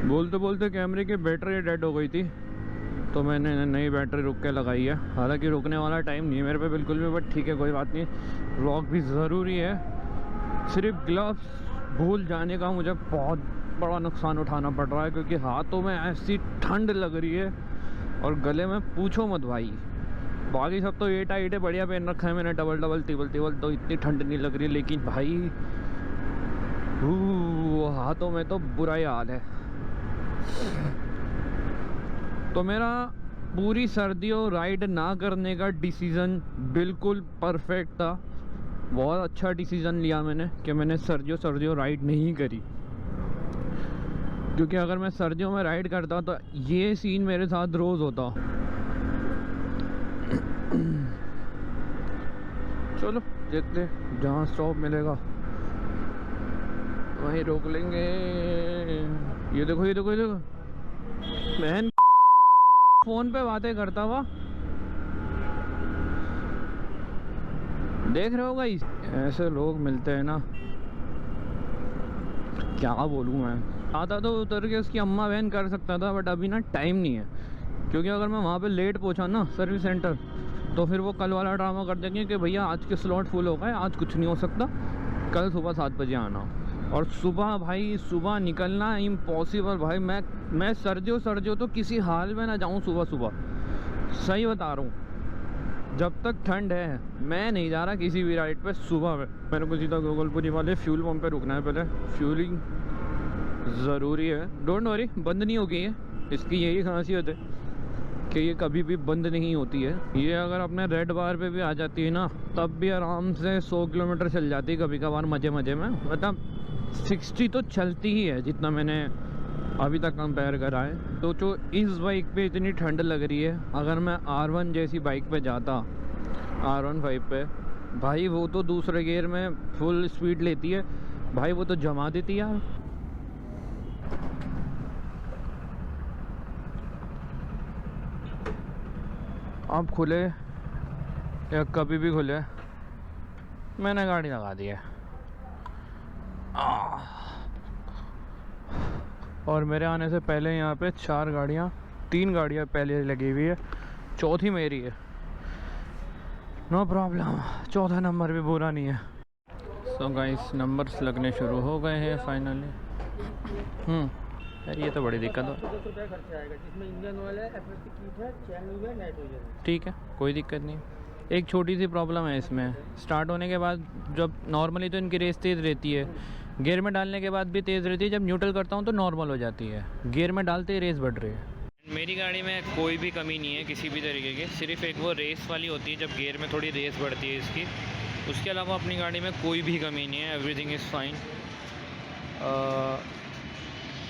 बोलते बोलते कैमरे की बैटरी डेड हो गई थी, तो मैंने नई बैटरी रुक के लगाई है। हालांकि रुकने वाला टाइम नहीं है मेरे पे बिल्कुल भी, बट ठीक है कोई बात नहीं, व्लॉग भी ज़रूरी है। सिर्फ ग्लव्स भूल जाने का मुझे बहुत बड़ा नुकसान उठाना पड़ रहा है, क्योंकि हाथों में ऐसी ठंड लग रही है और गले में पूछो मत भाई। बाकी सब तो ये टाइट है, बढ़िया पहन रखा है मैंने, डबल डबल टिबल टिबल, तो इतनी ठंड नहीं लग रही, लेकिन भाई हाथों में तो बुरा ही हाल है। तो मेरा पूरी सर्दियों राइड ना करने का डिसीज़न बिल्कुल परफेक्ट था। बहुत अच्छा डिसीज़न लिया मैंने कि मैंने सर्दियों राइड नहीं करी, क्योंकि अगर मैं सर्दियों में राइड करता तो ये सीन मेरे साथ रोज़ होता। चलो देखते जहाँ स्टॉप मिलेगा वहीं रोक लेंगे। ये देखो ये देखो ये देखो, बहन फोन पे बातें करता हुआ देख रहे हो गाइस। ऐसे लोग मिलते हैं ना, क्या बोलूँ मैं। आता तो उतर के उसकी अम्मा बहन कर सकता था, बट अभी ना टाइम नहीं है, क्योंकि अगर मैं वहाँ पे लेट पहुँचा ना सर्विस सेंटर, तो फिर वो कल वाला ड्रामा कर देंगे कि भैया आज के स्लॉट फुल हो गए, आज कुछ नहीं हो सकता, कल सुबह 7 बजे आना। और सुबह भाई सुबह निकलना इम्पॉसिबल भाई। मैं सर्दियों तो किसी हाल में ना जाऊँ सुबह सुबह, सही बता रहा हूँ। जब तक ठंड है मैं नहीं जा रहा किसी भी राइड पे सुबह में। मेरे को सीधा गोगलपुरी वाले फ्यूल पंप पे रुकना है, पहले फ्यूलिंग ज़रूरी है। डोंट वरी, बंद नहीं होगी ये, इसकी यही खासियत है कि ये कभी भी बंद नहीं होती है। ये अगर अपने रेड बार पे भी आ जाती है ना, तब भी आराम से 100 किलोमीटर चल जाती है कभी कभार मज़े मज़े में। मतलब 60 तो चलती ही है जितना मैंने अभी तक कंपेयर करा है। तो जो इस बाइक पे इतनी ठंड लग रही है, अगर मैं R1 जैसी बाइक पे जाता, R15 पे, भाई वो तो दूसरे गियर में फुल स्पीड लेती है भाई, वो तो जमा देती यार। अब खुले या कभी भी खुले, मैंने गाड़ी लगा दी है। और मेरे आने से पहले यहाँ पे 3 गाड़ियाँ पहले लगी हुई है, चौथी मेरी है। नो प्रॉब्लम, चौथा नंबर भी बुरा नहीं है। सो गाइस नंबर्स लगने शुरू हो गए हैं फाइनली। यार ये तो बड़ी दिक्कत है। 10 रुपये खर्चा आएगा, जिसमें इंजन ऑयल है, एफएस की किट है, चैन हुई है, नाइट्रोजन है। ठीक है कोई दिक्कत नहीं। एक छोटी सी प्रॉब्लम है इसमें, स्टार्ट होने के बाद जब नॉर्मली तो इनकी रेस तेज़ रहती है, गियर में डालने के बाद भी तेज़ रहती है, जब न्यूट्रल करता हूँ तो नॉर्मल हो जाती है, गियर में डालते ही रेस बढ़ रही है। मेरी गाड़ी में कोई भी कमी नहीं है किसी भी तरीके की, सिर्फ एक वो रेस वाली होती है जब गियर में थोड़ी रेस बढ़ती है इसकी, उसके अलावा अपनी गाड़ी में कोई भी कमी नहीं है, एवरीथिंग इज़ फाइन।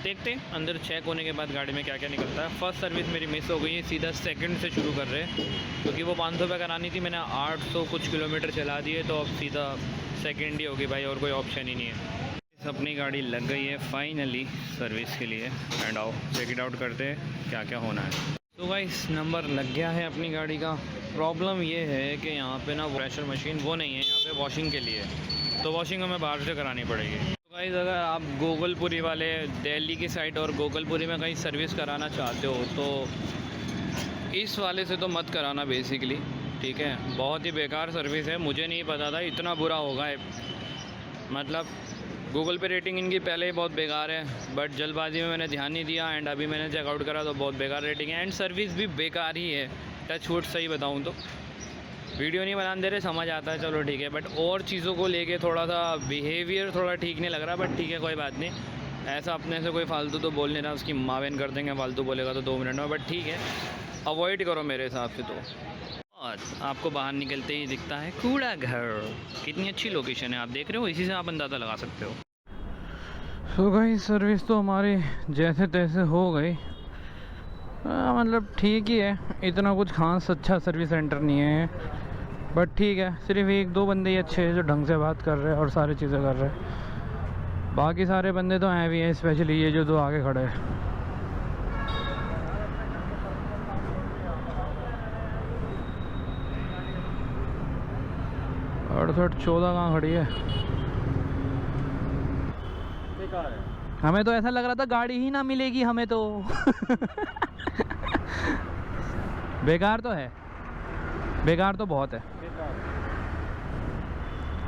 देखते हैं अंदर चेक होने के बाद गाड़ी में क्या क्या निकलता है। फर्स्ट सर्विस मेरी मिस हो गई है, सीधा सेकंड से शुरू कर रहे हैं, क्योंकि वो 500 रुपये करानी थी, मैंने 800 कुछ किलोमीटर चला दिए, तो अब सीधा सेकंड ही होगी भाई, और कोई ऑप्शन ही नहीं है। अपनी गाड़ी लग गई है फाइनली सर्विस के लिए, एंड आओ चेक इट आउट करते हैं क्या क्या होना है। तो गाइस नंबर लग गया है अपनी गाड़ी का। प्रॉब्लम ये है कि यहाँ पे ना प्रेशर मशीन वो नहीं है यहाँ पे वॉशिंग के लिए, तो वॉशिंग हमें बाहर से करानी पड़ेगी। तो गाइस अगर आप गोगलपुरी वाले दिल्ली की साइड और गोगलपुरी में कहीं सर्विस कराना चाहते हो तो इस वाले से तो मत कराना बेसिकली, ठीक है। बहुत ही बेकार सर्विस है, मुझे नहीं पता था इतना बुरा होगा। मतलब गूगल पे रेटिंग इनकी पहले ही बहुत बेकार है, बट जल्दबाजी में मैंने ध्यान नहीं दिया, एंड अभी मैंने चेकआउट करा तो बहुत बेकार रेटिंग है, एंड सर्विस भी बेकार ही है। टच वुड सही बताऊँ तो, वीडियो नहीं बनाने दे रहे समझ आता है, चलो ठीक है, बट और चीज़ों को लेके थोड़ा सा बिहेवियर थोड़ा ठीक नहीं लग रहा, बट ठीक है कोई बात नहीं। ऐसा अपने से कोई फालतू तो बोल नहीं रहा, उसकी माँ बहन कर देंगे, फालतू बोलेगा तो 2 मिनट में, बट ठीक है अवॉइड करो मेरे हिसाब से। तो और आपको बाहर निकलते ही दिखता है कूड़ा घर, कितनी अच्छी लोकेशन है आप देख रहे हो, इसी से आप अंदाज़ा लगा सकते हो। सो गाइस सर्विस तो हमारी जैसे तैसे हो गई, मतलब ठीक ही है, इतना कुछ खास अच्छा सर्विस सेंटर नहीं है, बट ठीक है। सिर्फ 1-2 बंदे ही अच्छे हैं जो ढंग से बात कर रहे हैं और सारी चीज़ें कर रहे हैं, बाकी सारे बंदे तो हैं भी हैं, स्पेशली ये जो 2 आगे खड़े हैं। और 14 कहाँ खड़ी है, बेकार है। हमें तो ऐसा लग रहा था गाड़ी ही ना मिलेगी हमें तो। बेकार तो है, बेकार तो बहुत है।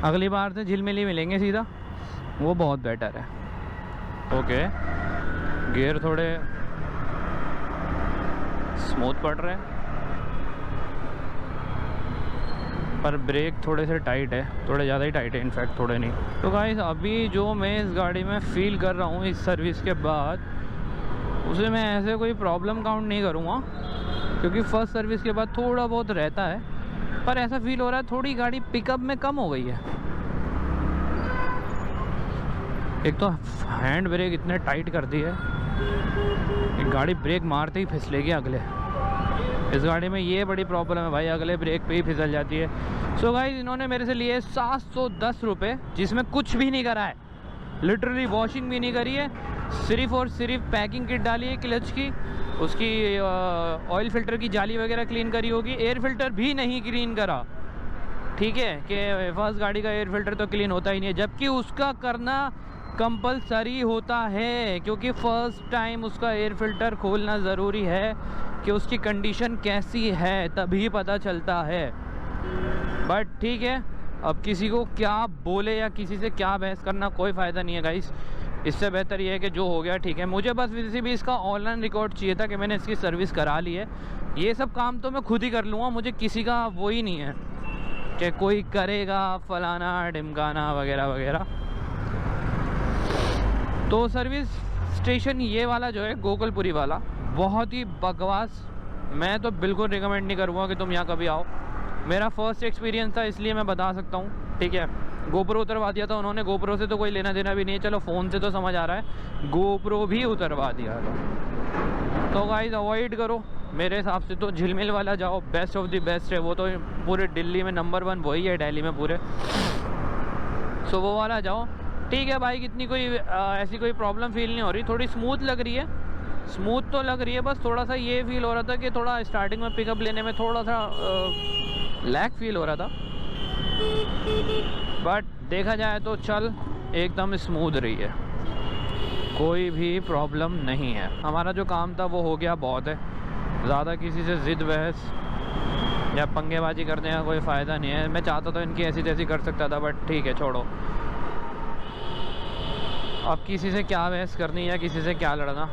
अगली बार से झिलमिली मिलेंगे सीधा, वो बहुत बेटर है। ओके, गियर थोड़े स्मूथ पड़ रहे हैं, पर ब्रेक थोड़े से टाइट है, थोड़े ज़्यादा ही टाइट है इनफैक्ट, थोड़े नहीं। तो गाइस अभी जो मैं इस गाड़ी में फ़ील कर रहा हूँ इस सर्विस के बाद, उसे मैं ऐसे कोई प्रॉब्लम काउंट नहीं करूँगा, क्योंकि फर्स्ट सर्विस के बाद थोड़ा बहुत रहता है। पर ऐसा फील हो रहा है थोड़ी गाड़ी पिकअप में कम हो गई है। एक तो हैंड ब्रेक इतने टाइट कर दी है, एक गाड़ी ब्रेक मारते ही फिसलेगी अगले। इस गाड़ी में ये बड़ी प्रॉब्लम है भाई, अगले ब्रेक पे ही फिसल जाती है। सो गाइस इन्होंने मेरे से लिए 710 रुपये, जिसमें कुछ भी नहीं करा है, लिटरली वॉशिंग भी नहीं करी है, सिर्फ और सिर्फ पैकिंग किट डाली है क्लच की, उसकी ऑयल फिल्टर की जाली वगैरह क्लीन करी होगी, एयर फिल्टर भी नहीं क्लीन करा। ठीक है कि फर्स्ट गाड़ी का एयर फिल्टर तो क्लीन होता ही नहीं है, जबकि उसका करना कंपलसरी होता है, क्योंकि फ़र्स्ट टाइम उसका एयर फिल्टर खोलना ज़रूरी है कि उसकी कंडीशन कैसी है, तभी पता चलता है। बट ठीक है, अब किसी को क्या बोले या किसी से क्या बहस करना कोई फ़ायदा नहीं है गाइस। इससे बेहतर ये है कि जो हो गया ठीक है। मुझे बस वैसे भी इसका ऑनलाइन रिकॉर्ड चाहिए था कि मैंने इसकी सर्विस करा ली है। ये सब काम तो मैं खुद ही कर लूँगा, मुझे किसी का वो ही नहीं है कि कोई करेगा फलाना ढिमकाना वगैरह वगैरह। तो सर्विस स्टेशन ये वाला जो है गोकुलपुरी वाला, बहुत ही बकवास। मैं तो बिल्कुल रिकमेंड नहीं करूँगा कि तुम यहाँ कभी आओ। मेरा फर्स्ट एक्सपीरियंस था इसलिए मैं बता सकता हूँ, ठीक है। गोप्रो उतरवा दिया था उन्होंने, गोप्रो से तो कोई लेना देना भी नहीं है, चलो फ़ोन से तो समझ आ रहा है, गोप्रो भी उतरवा दिया था। तो गाइस अवॉइड करो, मेरे हिसाब से तो झिलमिल वाला जाओ, बेस्ट ऑफ द बेस्ट है। वो तो पूरे दिल्ली में नंबर 1 वही है, दिल्ली में पूरे। सो वो वाला जाओ, ठीक है। बाइक इतनी कोई ऐसी कोई प्रॉब्लम फील नहीं हो रही, थोड़ी स्मूथ लग रही है, स्मूथ तो लग रही है, बस थोड़ा सा ये फील हो रहा था कि थोड़ा स्टार्टिंग में पिकअप लेने में थोड़ा सा लैग फील हो रहा था। बट देखा जाए तो चल एकदम स्मूथ रही है, कोई भी प्रॉब्लम नहीं है। हमारा जो काम था वो हो गया, बहुत है। ज़्यादा किसी से ज़िद बहस या पंगेबाजी करने का कोई फ़ायदा नहीं है। मैं चाहता तो इनकी ऐसी तैसी कर सकता था, बट ठीक है छोड़ो। अब किसी से क्या बहस करनी या किसी से क्या लड़ना,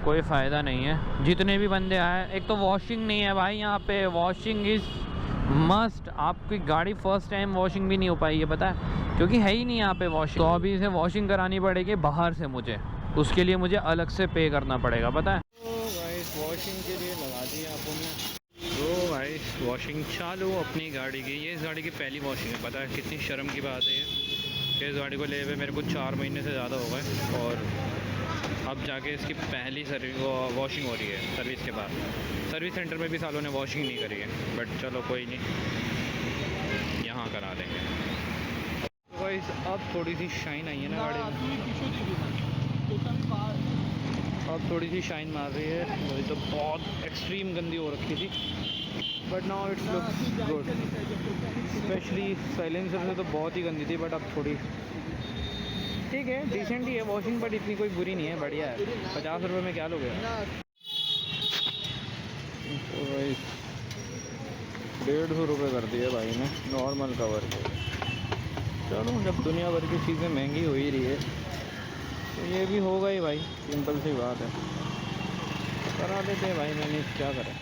कोई फ़ायदा नहीं है। जितने भी बंदे आए, एक तो वॉशिंग नहीं है भाई यहाँ पे, वॉशिंग इज़ मस्ट। आपकी गाड़ी फर्स्ट टाइम वॉशिंग भी नहीं हो पाई है, पता है, क्योंकि है ही नहीं यहाँ पे वॉशिंग। तो अभी इसे वॉशिंग करानी पड़ेगी बाहर से मुझे, उसके लिए मुझे अलग से पे करना पड़ेगा, पता है। तो भाई वॉशिंग के लिए लगा दी आपने। तो भाई वॉशिंग चालू अपनी गाड़ी की। ये इस गाड़ी की पहली वॉशिंग है, पता है कितनी शर्म की बात है ये। इस गाड़ी को ले हुए मेरे को 4 महीने से ज़्यादा हो गए, और अब जाके इसकी पहली वॉशिंग हो रही है सर्विस के बाद। सर्विस सेंटर में भी सालों ने वॉशिंग नहीं करी है, बट चलो कोई नहीं, यहाँ करा देंगे। तो गाइस अब थोड़ी सी शाइन आई है ना गाड़ी में, अब थोड़ी सी शाइन मार रही है। वही तो बहुत एक्सट्रीम गंदी हो रखी थी, but now it's looks good. Specially silencer से तो बहुत ही गंदी थी, बट अब थोड़ी ठीक है, डिसेंट ही है वॉशिंग, बट इतनी कोई बुरी नहीं है, बढ़िया है। 50 रुपये में क्या लोगे। तो भाई 150 रुपये कर दिए भाई ने नॉर्मल कवर के। चलो जब दुनिया भर की चीज़ें महंगी हो ही रही है तो ये भी होगा ही भाई, सिंपल सी बात है, करा देते हैं भाई, मैंने क्या करें।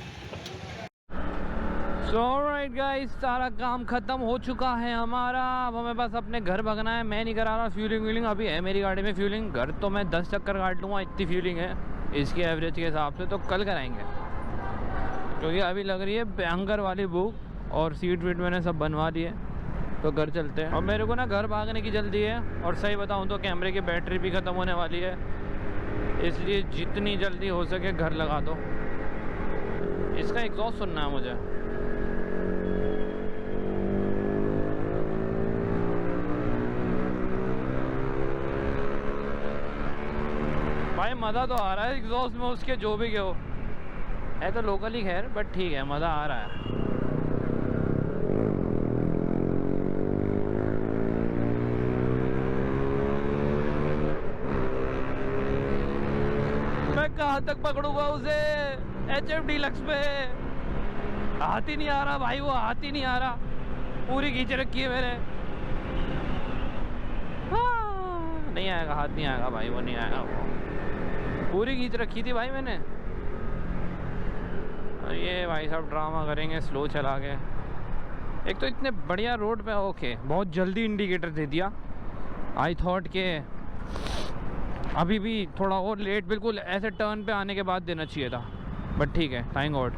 सो ऑलराइट गाइस, सारा काम ख़त्म हो चुका है हमारा। अब हमें बस अपने घर भगना है। मैं नहीं करा रहा फ्यूलिंग व्यूलिंग, अभी है मेरी गाड़ी में फ्यूलिंग। घर तो मैं 10 चक्कर काट लूँगा, इतनी फ्यूलिंग है इसकी एवरेज के हिसाब से। तो कल कराएंगे, क्योंकि अभी लग रही है भयंकर वाली भूख, और सीट वीट मैंने सब बनवा दी है, तो घर चलते हैं। और मेरे को ना घर भागने की जल्दी है, और सही बताऊँ तो कैमरे की बैटरी भी ख़त्म होने वाली है, इसलिए जितनी जल्दी हो सके घर लगा दो। इसका एग्जॉस्ट सुनना है मुझे। भाई मज़ा तो आ रहा है एग्जॉस्ट में उसके, जो भी हो है तो लोकल ही खैर, बट ठीक है मज़ा आ रहा है। मैं कहाँ तक पकड़ूंगा उसे HF डीलक्स पे। हाथ ही नहीं आ रहा भाई, वो हाथ ही नहीं आ रहा, पूरी खींच रखी है मेरे। नहीं आएगा, हाथ नहीं आएगा भाई, वो नहीं आएगा, वो पूरी खींच रखी थी भाई मैंने। और ये भाई साहब ड्रामा करेंगे स्लो चला के। एक तो इतने बढ़िया रोड पे, ओके बहुत जल्दी इंडिकेटर दे दिया। आई थॉट के अभी भी थोड़ा और लेट, बिल्कुल ऐसे टर्न पे आने के बाद देना चाहिए था, बट ठीक है, थैंक गॉड।